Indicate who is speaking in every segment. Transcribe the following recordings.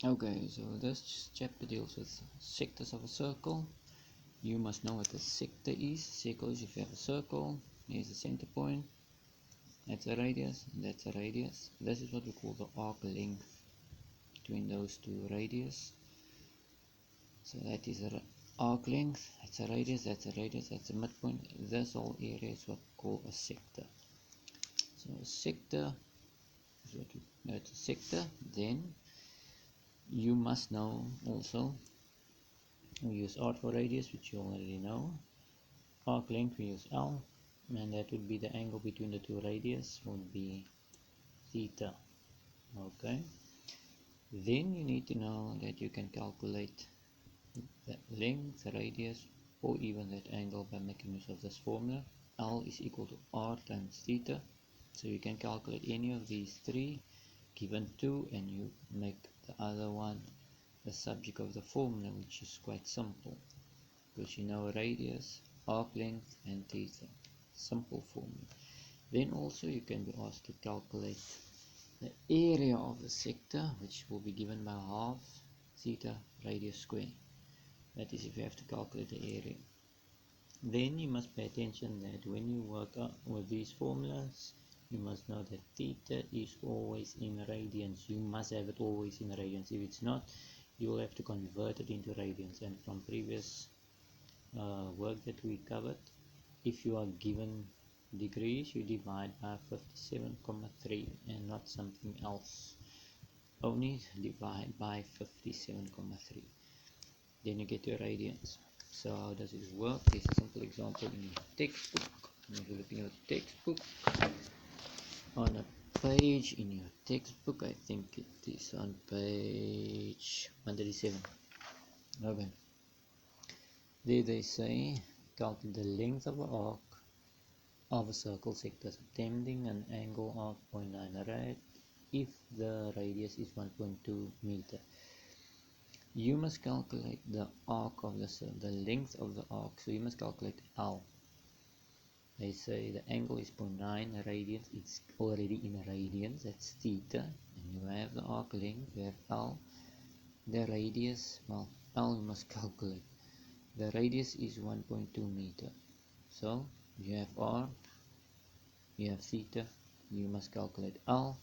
Speaker 1: Okay, so this chapter deals with sectors of a circle. You must know what a sector is. Circle is if you have a circle, here's the center point, that's a radius, and that's a radius. This is what we call the arc length between those two radius. So that is a arc length, that's a radius, that's a radius, that's a midpoint. This whole area is what we call a sector. So a sector is what we know, it's a sector. Then you must know also, we use R for radius, which you already know. Arc length we use L, and that would be the angle between the two radius would be theta. Okay, then you need to know that you can calculate the length, the radius, or even that angle by making use of this formula. L is equal to R times theta. So you can calculate any of these three given 2, and you make the other one the subject of the formula, which is quite simple because you know radius, arc length, and theta. Simple formula. Then also you can be asked to calculate the area of the sector, which will be given by half theta radius square. That is if you have to calculate the area. Then you must pay attention that when you work with these formulas, you must know that theta is always in radians. You must have it always in radians. If it's not, you will have to convert it into radians. And from previous work that we covered, if you are given degrees, you divide by 57,3 and not something else. Only divide by 57,3. Then you get your radians. So how does it work? This is a simple example in your textbook. If you look in your textbook, on a page in your textbook, I think it is on page 137. Okay. There they say calculate the length of an arc of a circle sector subtending an angle of 0.9 rad if the radius is 1.2 meter. You must calculate the arc of the length of the arc, so you must calculate L. They say the angle is 0.9 radians, it's already in radians, that's theta, and you have the arc length, you have L. The radius, well, L you must calculate. The radius is 1.2 meter, so you have R, you have theta, you must calculate L.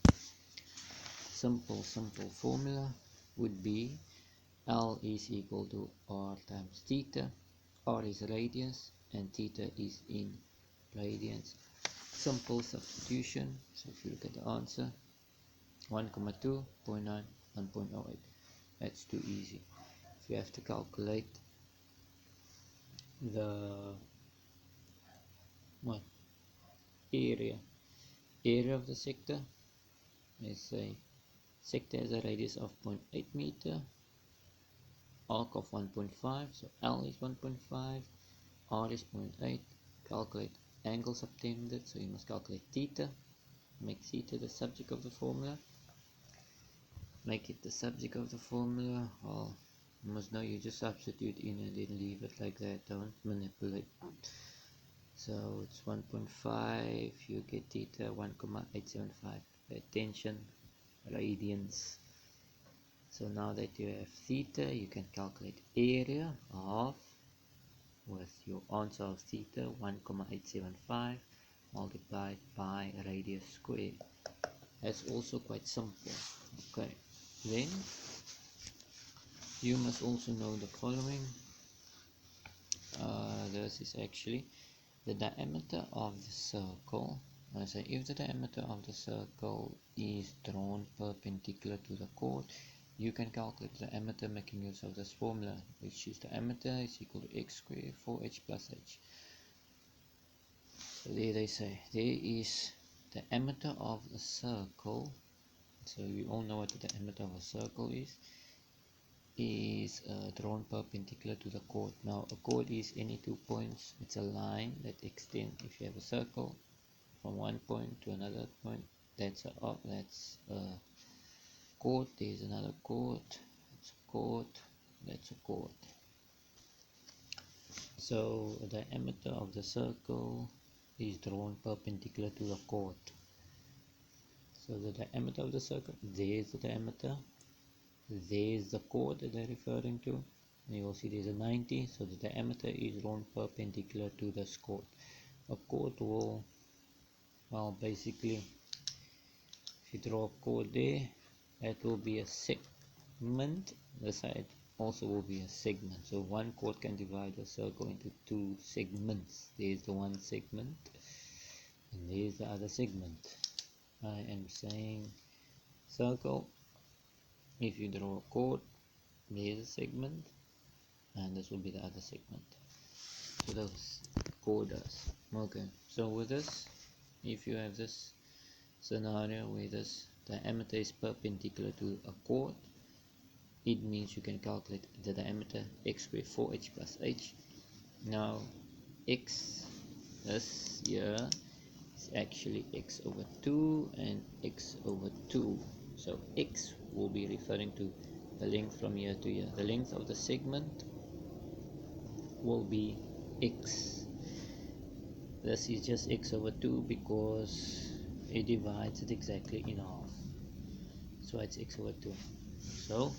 Speaker 1: Simple formula would be L is equal to R times theta. R is radius and theta is in radians. Simple substitution. So if you look at the answer, 1,2, 0.9, 1.08. That's too easy. If you have to calculate the what area of the sector, let's say sector has a radius of 0.8 meter, arc of 1.5, so L is 1.5, R is 0.8. Calculate angle subtended, so you must calculate theta. Make theta the subject of the formula. Make it the subject of the formula. Well, you must know you just substitute in and then leave it like that. Don't manipulate. So it's 1.5. You get theta 1,875. Pay attention. Radians. So now that you have theta, you can calculate area of, with your answer of theta 1,875 multiplied by radius square. That's also quite simple. Okay, then you must also know the following. This is actually the diameter of the circle. So if the diameter of the circle is drawn perpendicular to the chord, you can calculate the diameter making use of this formula, which is diameter is equal to x squared 4h plus h. So there they say there is the diameter of a circle. So we all know what the diameter of a circle is drawn perpendicular to the chord. Now a chord is any 2 points. It's a line that extends. If you have a circle from one point to another point, that's a chord. There's another chord. That's a chord. That's a chord. So the diameter of the circle is drawn perpendicular to the chord. So the diameter of the circle, there's the diameter. there's the chord that they're referring to. And you will see there's a 90, so the diameter is drawn perpendicular to this chord. A chord will, well, basically, if you draw a chord there, that will be a segment. The side also will be a segment. So one chord can divide a circle into two segments. There's the one segment, and there's the other segment. I am saying circle. If you draw a chord, there's a segment, and this will be the other segment. So those chord does. Okay, so with this, if you have this scenario where this diameter is perpendicular to a chord, it means you can calculate the diameter x squared 4h plus h. Now x, this here, is actually x over 2 and x over 2. So x will be referring to the length from here to here. The length of the segment will be x. This is just x over 2 because it divides it exactly in half. So it's x over 2. So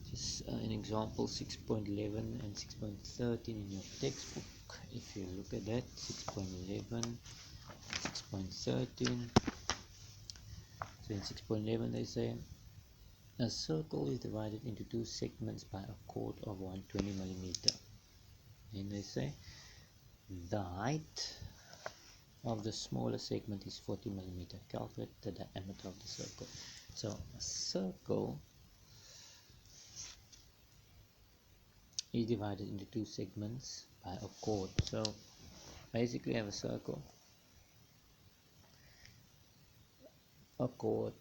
Speaker 1: just an example 6.11 and 6.13 in your textbook. If you look at that, 6.11, 6.13. So in 6.11 they say a circle is divided into two segments by a chord of 120 millimeter. And they say the height of the smaller segment is 40 millimeter. Calculate the diameter of the circle. So a circle is divided into two segments by a chord. So basically I have a circle, a chord.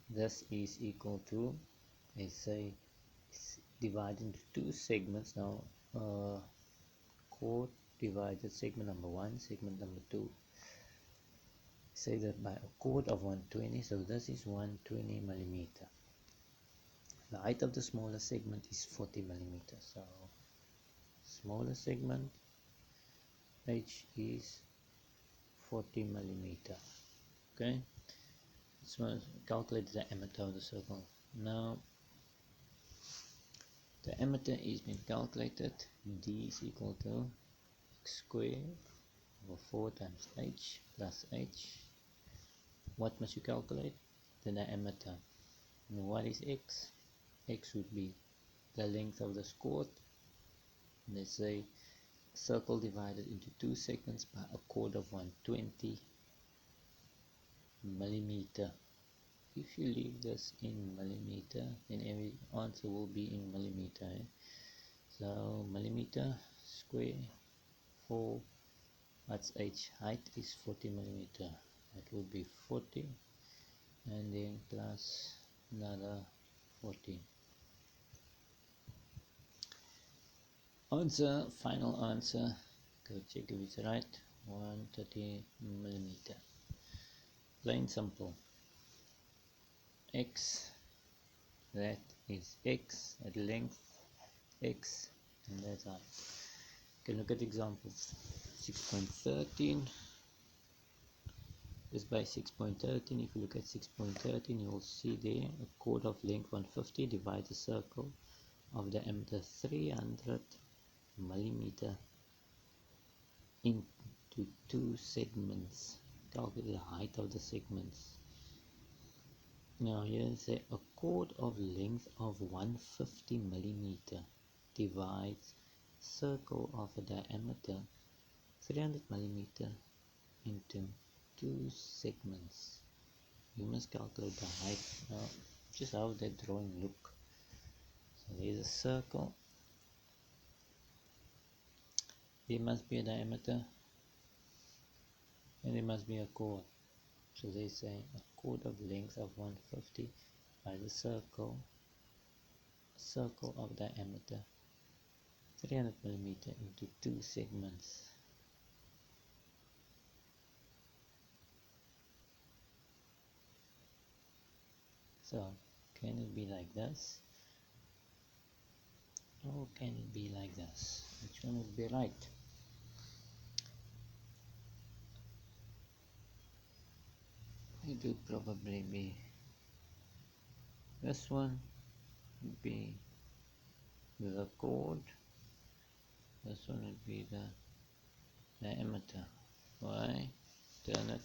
Speaker 1: This is equal to, they say, it's divided into two segments. Now chord divided segment number 1, segment number 2. Say that by a chord of 120, so this is 120 millimeter. The height of the smaller segment is 40 millimeter. So smaller segment h is 40 millimeter. Okay, so calculate the diameter of the circle. Now the diameter is being calculated. D is equal to x squared over 4 times h plus h. What must you calculate? The diameter. And what is x? X would be the length of the chord. Let's say circle divided into two segments by a chord of 120 millimeter. If you leave this in millimeter, then every answer will be in millimeter. So millimeter square 4, what's h? Height is 40 millimeter. That will be 40, and then plus another 40. Answer, final answer, go check if it's right. 130 millimeter. Plain simple. X, that is x, at length x, and that's height. You can look at examples 6.13. Just by 6.13, if you look at 6.13, you will see there a chord of length 150 divides a circle of diameter 300 millimeter into two segments. Calculate the height of the segments. Now here it says a chord of length of 150 millimeter divides circle of a diameter 300 millimeter into two segments. You must calculate the height. Now just how that drawing look. So there's a circle. There must be a diameter and there must be a chord. So they say a chord of length of 150 by the circle of diameter 300 millimeter into two segments. So can it be like this, or can it be like this? Which one would be right? It would probably be this one, would be the chord, this one would be the diameter. Why? Turn it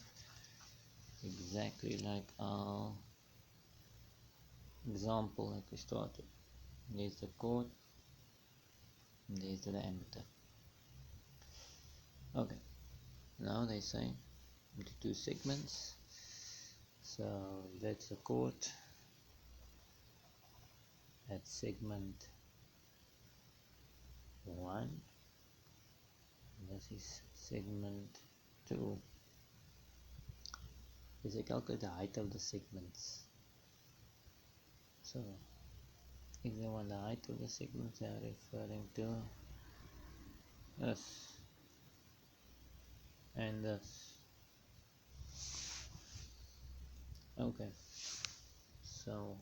Speaker 1: exactly like our example that we started. There's the chord, and there's the diameter. Okay, now they say into two segments. So that's the chord, that's segment 1, and this is segment 2. Is I calculate the height of the segments. So if they want the height of the segments, they are referring to this and this. Okay, so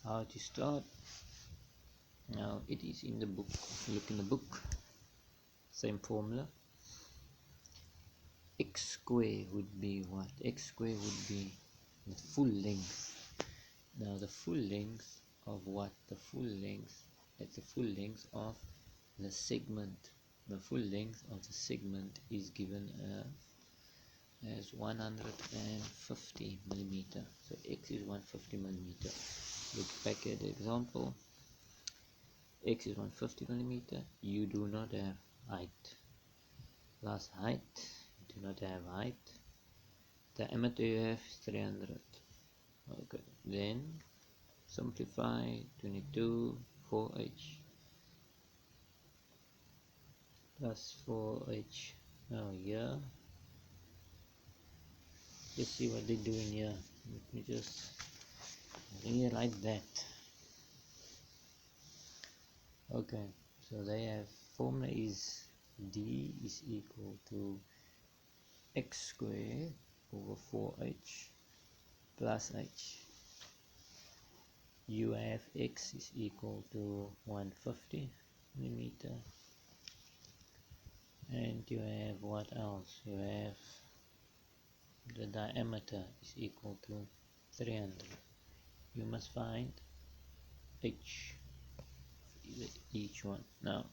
Speaker 1: how to start? Now it is in the book. If you look in the book, same formula. X square would be what? X square would be the full length. Now the full length of what? The full length, that's the full length of the segment. The full length of the segment is given as 150 millimeter. So X is 150 millimeter. Look back at the example. X is 150 millimeter. You do not have height. Plus height, you do not have height. Diameter you have 300. Okay, then simplify 22 4h plus 4h. Now here, just see what they're doing here. Let me just rewrite that. Okay, so they have formula is D is equal to x squared over 4h plus h. You have x is equal to 150 millimeter, and you have what else? You have the diameter is equal to 300. You must find h each one. Now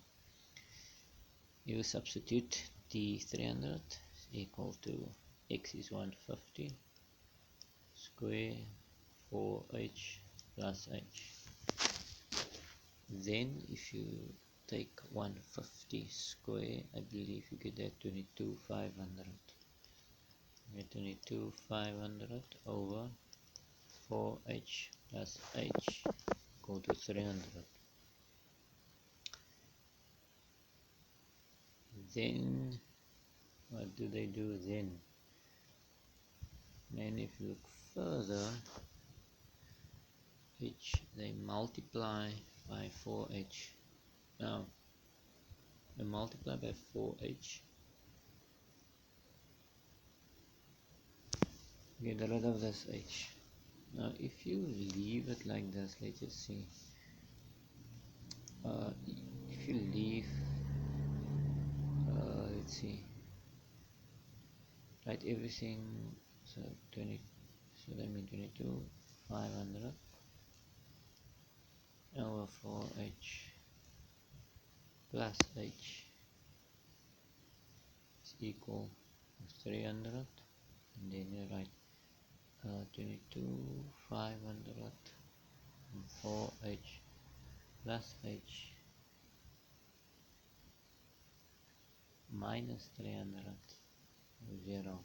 Speaker 1: you substitute the 300 is equal to x is 150 square 4h plus h. Then if you take 150 square, I believe you get that 22,500. You get 22,500 over 4h plus h equal to 300. Then what do they do then? And if you look further, h they multiply by 4h. Now they multiply by 4h, get rid of this h. Now if you leave it like this, let's just see, if you leave, let's see, write everything, so 20, so that means 22,500 over 4h plus h is equal to 300, and then you write 22,500 and 4h plus h minus 300, 0.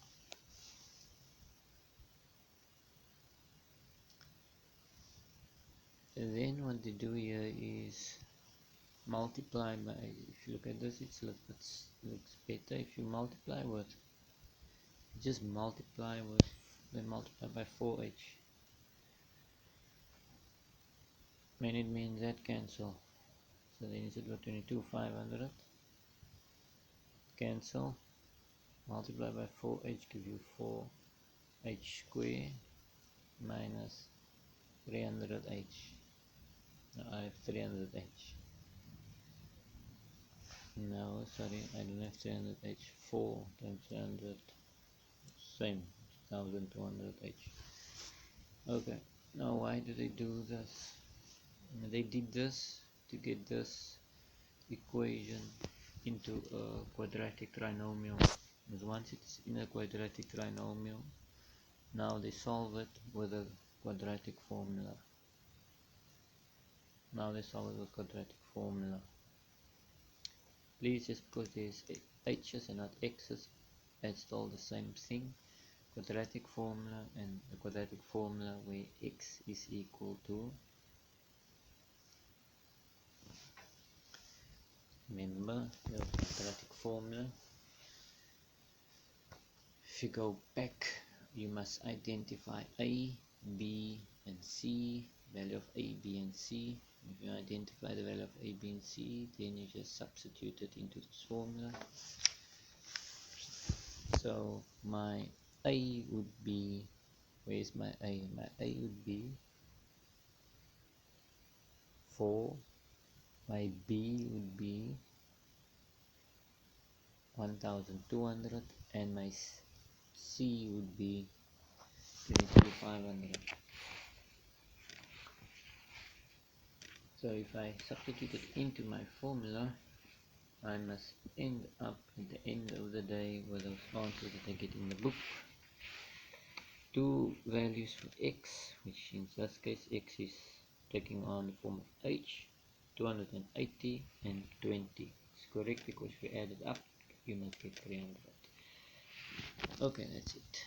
Speaker 1: Then what they do here is multiply by, if you look at this, it looks better if you multiply with, just multiply with, then multiply by 4h, and it means that cancel. So then instead of 22,500 cancel, multiply by 4h give you 4h square minus 300h. Now I have 300h. No, sorry, I don't have 300h. 4 times 300, same, 1200h. Okay, now why do they do this? They did this to get this equation into a quadratic trinomial, because once it's in a quadratic trinomial, now they solve it with a quadratic formula. Please, just because there's h's and not x's, it's still the same thing. Quadratic formula, and the quadratic formula where x is equal to, remember the quadratic formula, if you go back, you must identify a, b and c, value of a, b and c. If you identify the value of a, b and c, then you just substitute it into this formula. So my a would be, where's my a? My a would be 4, my b would be 1200, and my c would be 22,500. So if I substitute it into my formula, I must end up at the end of the day with those answers that I get in the book. Two values for x, which in this case x is taking on the form of h, 280 and 20. It's correct because if you add it up, you must get 300. Okay, that's it.